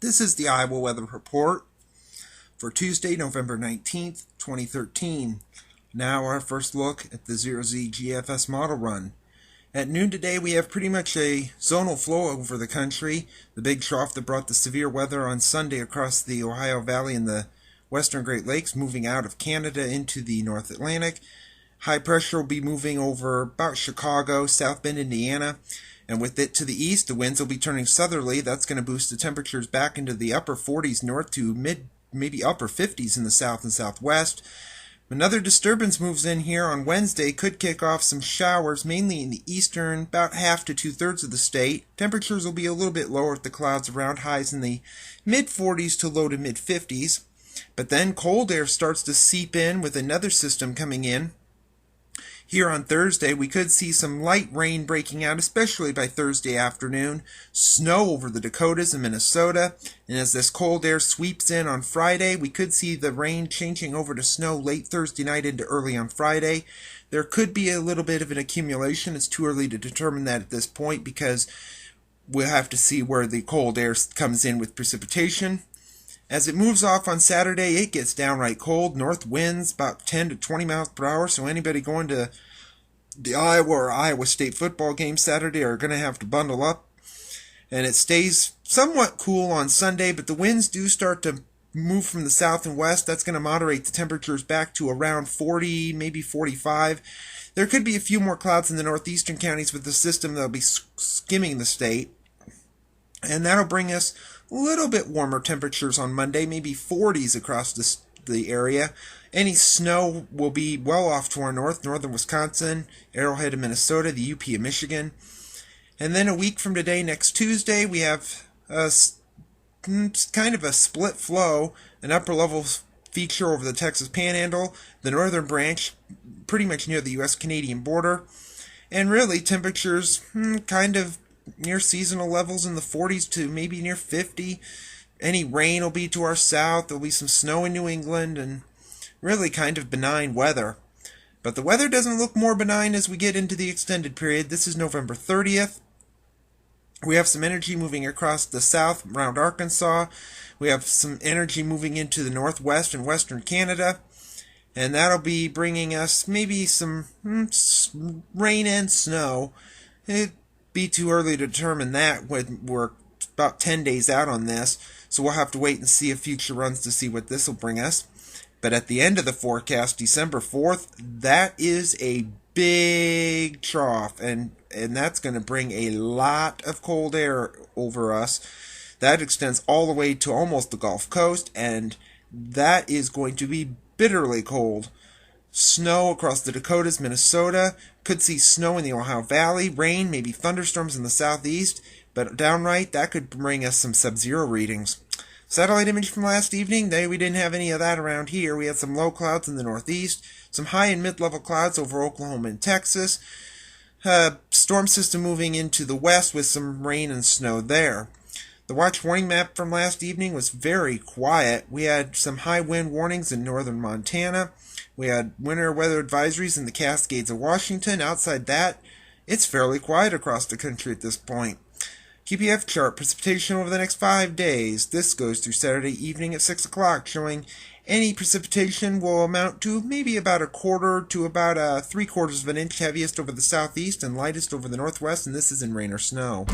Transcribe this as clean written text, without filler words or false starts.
This is the Iowa Weather Report for Tuesday, November 19th, 2013. Now our first look at the 0Z GFS model run. At noon today, we have pretty much a zonal flow over the country. The big trough that brought the severe weather on Sunday across the Ohio Valley and the western Great Lakes moving out of Canada into the North Atlantic. High pressure will be moving over about Chicago, South Bend, Indiana. And with it to the east, the winds will be turning southerly. That's going to boost the temperatures back into the upper 40s north to maybe upper 50s in the south and southwest. Another disturbance moves in here on Wednesday, could kick off some showers, mainly in the eastern, about half to two-thirds of the state. Temperatures will be a little bit lower with the clouds around, highs in the mid-40s to low to mid-50s. But then cold air starts to seep in with another system coming in. Here on Thursday, we could see some light rain breaking out, especially by Thursday afternoon. Snow over the Dakotas and Minnesota. And as this cold air sweeps in on Friday, we could see the rain changing over to snow late Thursday night into early on Friday. There could be a little bit of an accumulation. It's too early to determine that at this point because we'll have to see where the cold air comes in with precipitation. As it moves off on Saturday, it gets downright cold. North winds about 10 to 20 miles per hour, so anybody going to the Iowa or Iowa State football game Saturday are going to have to bundle up. And it stays somewhat cool on Sunday, but the winds do start to move from the south and west. That's going to moderate the temperatures back to around 40, maybe 45. There could be a few more clouds in the northeastern counties with the system that'll be skimming the state. And that'll bring us a little bit warmer temperatures on Monday, maybe 40s across the area. Any snow will be well off to our north, northern Wisconsin, Arrowhead of Minnesota, the UP of Michigan. And then a week from today, next Tuesday, we have kind of a split flow, an upper level feature over the Texas Panhandle, the northern branch, pretty much near the U.S.-Canadian border. And really, temperatures kind of near seasonal levels in the 40s to maybe near 50. Any rain will be to our south. There'll be some snow in New England and really kind of benign weather. But the weather doesn't look more benign as we get into the extended period. This is November 30th. We have some energy moving across the south around Arkansas. We have some energy moving into the northwest and western Canada. And that'll be bringing us maybe some rain and snow. It'd be too early to determine that when we're about 10 days out on this. So we'll have to wait and see if future runs to see what this will bring us. But at the end of the forecast, December 4th, that is a big trough. And that's going to bring a lot of cold air over us. That extends all the way to almost the Gulf Coast. And that is going to be bitterly cold. Snow across the Dakotas, Minnesota. Could see snow in the Ohio Valley. Rain, maybe thunderstorms in the southeast. But downright, that could bring us some sub-zero readings. Satellite image from last evening, we didn't have any of that around here. We had some low clouds in the northeast, some high and mid-level clouds over Oklahoma and Texas. Storm system moving into the west with some rain and snow there. The watch warning map from last evening was very quiet. We had some high wind warnings in northern Montana. We had winter weather advisories in the Cascades of Washington. Outside that, it's fairly quiet across the country at this point. QPF chart, precipitation over the next 5 days. This goes through Saturday evening at 6 o'clock, showing any precipitation will amount to maybe about a quarter to about 3/4 of an inch, heaviest over the southeast and lightest over the northwest, and this is in rain or snow.